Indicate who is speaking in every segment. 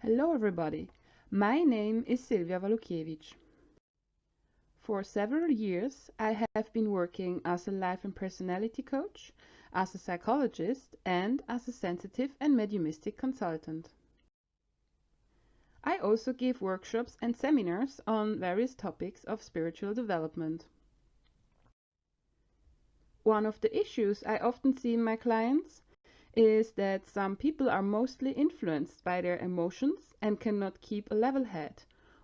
Speaker 1: Hello everybody, my name is Silvia Walukiewicz. For several years I have been working as a life and personality coach, as a psychologist and as a sensitive and mediumistic consultant. I also give workshops and seminars on various topics of spiritual development. One of the issues I often see in my clients is that some people are mostly influenced by their emotions and cannot keep a level head,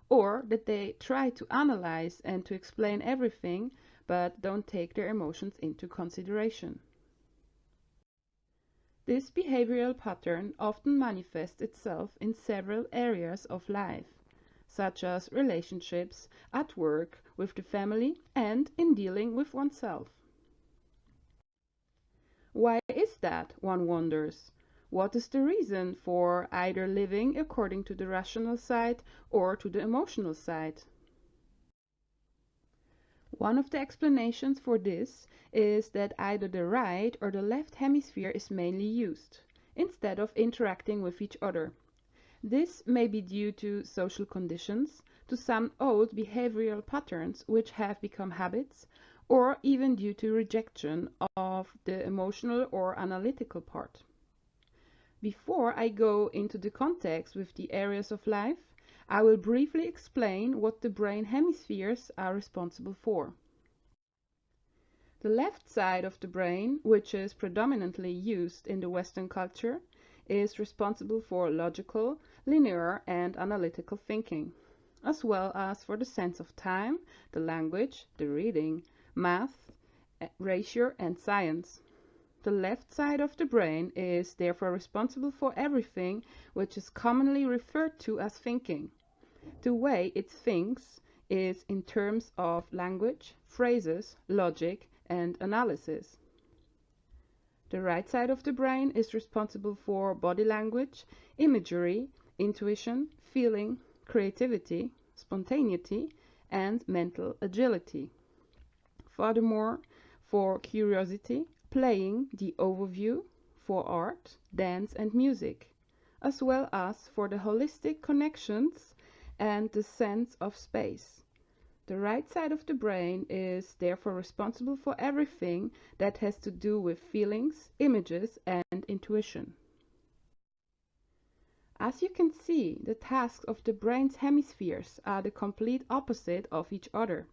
Speaker 1: or that they try to analyze and to explain everything but don't take their emotions into consideration. This behavioral pattern often manifests itself in several areas of life, such as relationships, at work, with the family, and in dealing with oneself. Why is that, one wonders? What is the reason for either living according to the rational side or to the emotional side? One of the explanations for this is that either the right or the left hemisphere is mainly used, instead of interacting with each other. This may be due to social conditions, to some old behavioral patterns which have become habits, or even due to rejection of the emotional or analytical part. Before I go into the context with the areas of life, I will briefly explain what the brain hemispheres are responsible for. The left side of the brain, which is predominantly used in the Western culture, is responsible for logical, linear, and analytical thinking, as well as for the sense of time, the language, the reading, math, ratio, and science. The left side of the brain is therefore responsible for everything which is commonly referred to as thinking. The way it thinks is in terms of language, phrases, logic, and analysis. The right side of the brain is responsible for body language, imagery, intuition, feeling, creativity, spontaneity, and mental agility. Furthermore, for curiosity, playing, the overview, for art, dance and music, as well as for the holistic connections and the sense of space. The right side of the brain is therefore responsible for everything that has to do with feelings, images and intuition. As you can see, the tasks of the brain's hemispheres are the complete opposite of each other.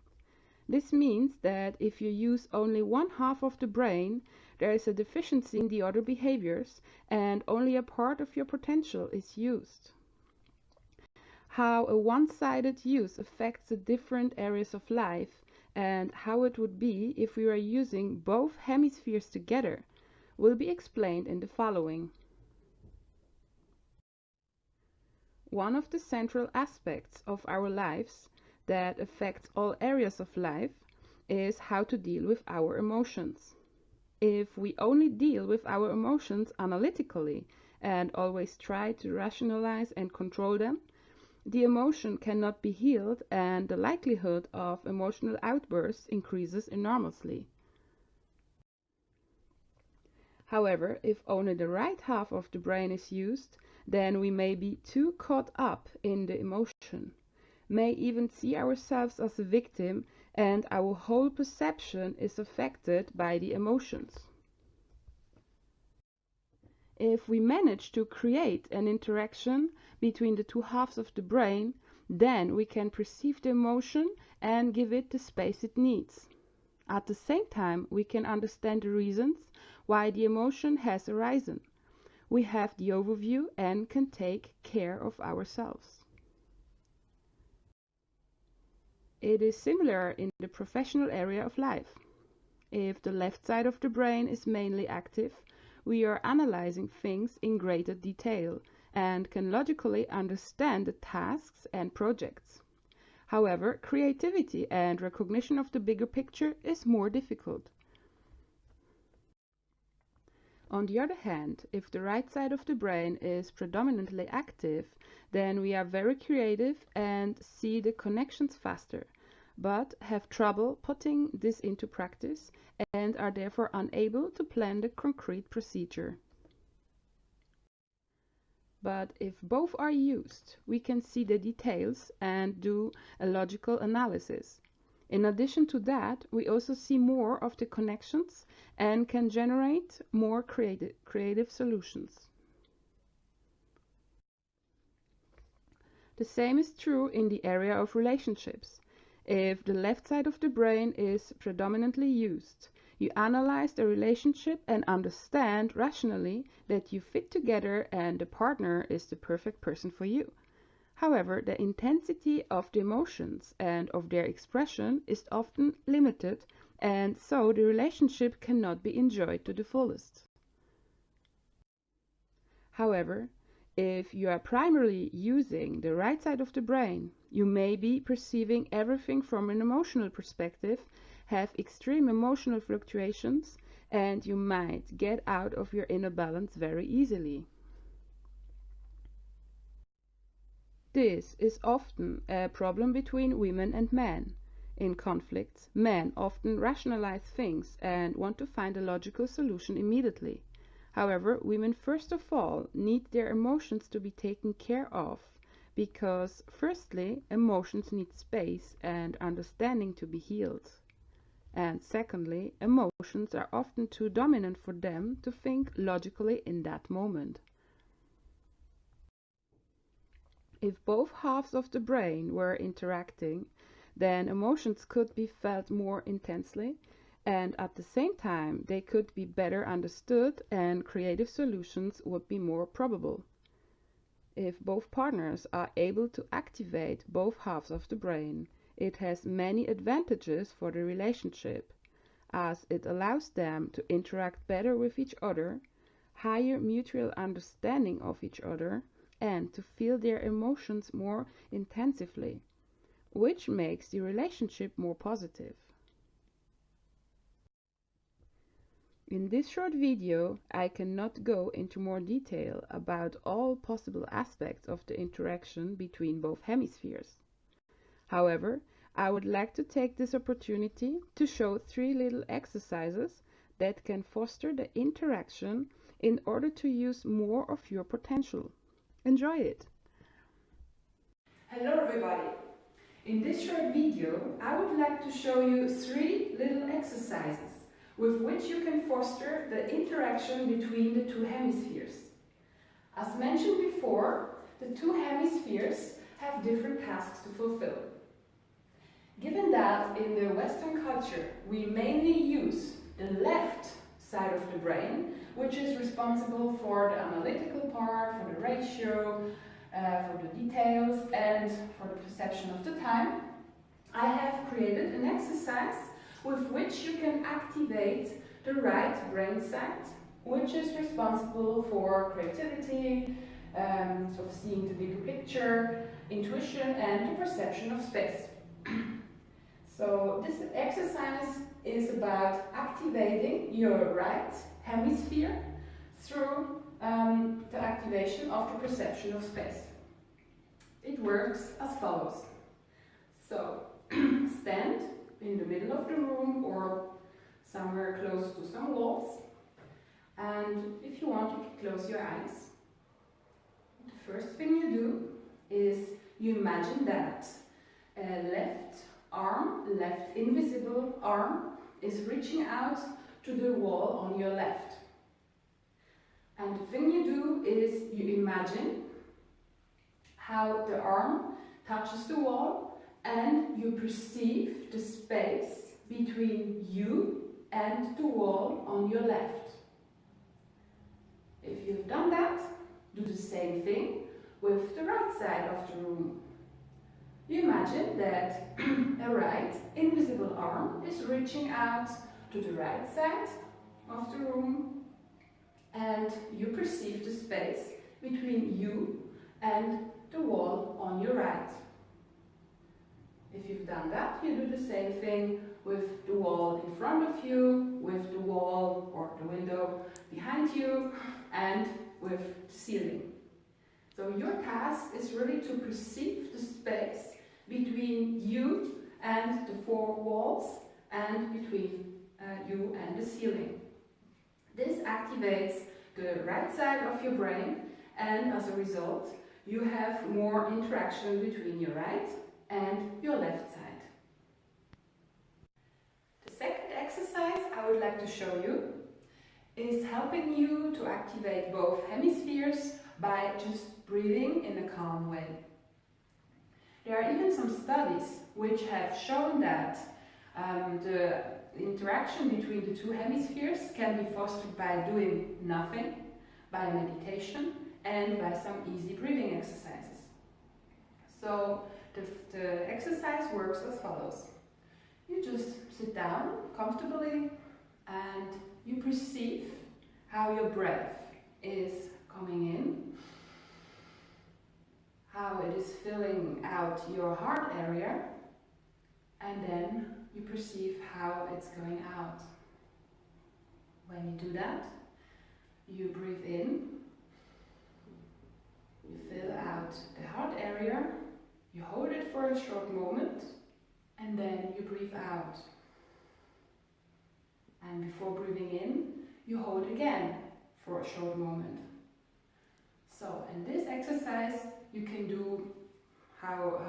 Speaker 1: This means that if you use only one half of the brain, there is a deficiency in the other behaviors and only a part of your potential is used. How a one-sided use affects the different areas of life and how it would be if we were using both hemispheres together will be explained in the following. One of the central aspects of our lives that affects all areas of life is how to deal with our emotions. If we only deal with our emotions analytically and always try to rationalize and control them, the emotion cannot be healed and the likelihood of emotional outbursts increases enormously. However, if only the right half of the brain is used, then we may be too caught up in the emotion, may even see ourselves as a victim, and our whole perception is affected by the emotions. If we manage to create an interaction between the two halves of the brain, then we can perceive the emotion and give it the space it needs. At the same time, we can understand the reasons why the emotion has arisen. We have the overview and can take care of ourselves. It is similar in the professional area of life. If the left side of the brain is mainly active, we are analyzing things in greater detail and can logically understand the tasks and projects. However, creativity and recognition of the bigger picture is more difficult. On the other hand, if the right side of the brain is predominantly active, then we are very creative and see the connections faster, but have trouble putting this into practice and are therefore unable to plan the concrete procedure. But if both are used, we can see the details and do a logical analysis. In addition to that, we also see more of the connections and can generate more creative solutions. The same is true in the area of relationships. If the left side of the brain is predominantly used, you analyze the relationship and understand rationally that you fit together and the partner is the perfect person for you. However, the intensity of the emotions and of their expression is often limited, and so the relationship cannot be enjoyed to the fullest. However, if you are primarily using the right side of the brain, you may be perceiving everything from an emotional perspective, have extreme emotional fluctuations, and you might get out of your inner balance very easily. This is often a problem between women and men. In conflicts, men often rationalize things and want to find a logical solution immediately. However, women first of all need their emotions to be taken care of, because firstly, emotions need space and understanding to be healed. And secondly, emotions are often too dominant for them to think logically in that moment. If both halves of the brain were interacting, then emotions could be felt more intensely, and at the same time they could be better understood and creative solutions would be more probable. If both partners are able to activate both halves of the brain, it has many advantages for the relationship, as it allows them to interact better with each other, higher mutual understanding of each other, and to feel their emotions more intensively, which makes the relationship more positive. In this short video, I cannot go into more detail about all possible aspects of the interaction between both hemispheres. However, I would like to take this opportunity to show 3 little exercises that can foster the interaction in order to use more of your potential. Enjoy it!
Speaker 2: Hello everybody! In this short video, I would like to show you 3 little exercises with which you can foster the interaction between the 2 hemispheres. As mentioned before, the 2 hemispheres have different tasks to fulfill. Given that in the Western culture we mainly use the left side of the brain, which is responsible for the analytical part, for the ratio, for the details and for the perception of the time, I have created an exercise with which you can activate the right brain side, which is responsible for creativity, sort of seeing the bigger picture, intuition and the perception of space. So this exercise is about activating your right hemisphere through the activation of the perception of space. It works as follows. So stand in the middle of the room or somewhere close to some walls, and if you want, you can close your eyes. The first thing you do is you imagine that a left arm, left invisible arm, is reaching out to the wall on your left. And the thing you do is you imagine how the arm touches the wall and you perceive the space between you and the wall on your left. If you've done that, do the same thing with the right side of the room. You imagine that a right invisible arm is reaching out to the right side of the room and you perceive the space between you and the wall on your right. If you've done that, you do the same thing with the wall in front of you, with the wall or the window behind you, and with the ceiling. So your task is really to perceive the space between you and the 4 walls and between you and the ceiling. This activates the right side of your brain and as a result you have more interaction between your right and your left side. The second exercise I would like to show you is helping you to activate both hemispheres by just breathing in a calm way. There are even some studies which have shown that the interaction between the two hemispheres can be fostered by doing nothing, by meditation, and by some easy breathing exercises. So the exercise works as follows. You just sit down comfortably and you perceive how your breath is coming in, how it is filling out your heart area, and then you perceive how it's going out. When you do that, you breathe in, you fill out the heart area, you hold it for a short moment, and then you breathe out. And before breathing in, you hold again for a short moment. So in this exercise, you can do how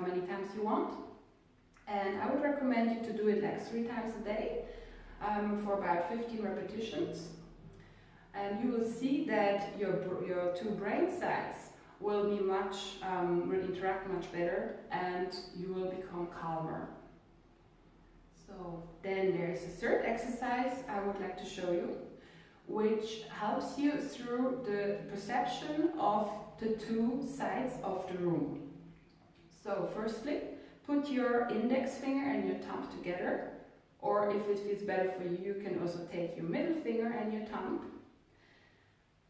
Speaker 2: many times you want. And I would recommend you to do it like 3 times a day for about 15 repetitions. And you will see that your two brain sides will interact much better, and you will become calmer. So then there is a third exercise I would like to show you, which helps you through the perception of the two sides of the room. So firstly, put your index finger and your thumb together, or if it feels better for you, you can also take your middle finger and your thumb.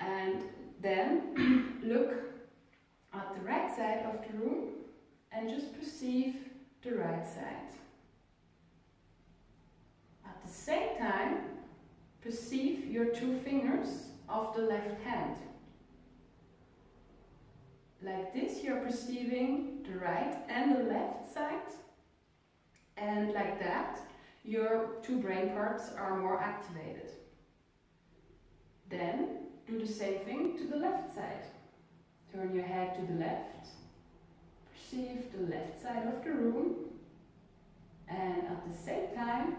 Speaker 2: And then look at the right side of the room and just perceive the right side. At the same time, perceive your 2 fingers of the left hand. Like this, you're perceiving the right and the left side, and like that, your 2 brain parts are more activated. Then do the same thing to the left side. Turn your head to the left, perceive the left side of the room, and at the same time,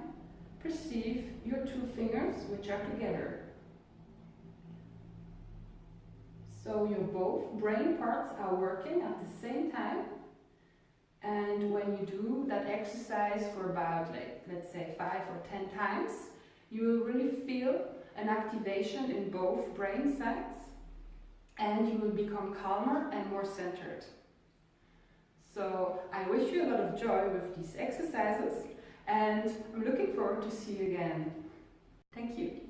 Speaker 2: perceive your 2 fingers which are together. So your both brain parts are working at the same time, and when you do that exercise for about, let's say 5 or 10 times, you will really feel an activation in both brain sides, and you will become calmer and more centered. So I wish you a lot of joy with these exercises, and I'm looking forward to see you again. Thank you.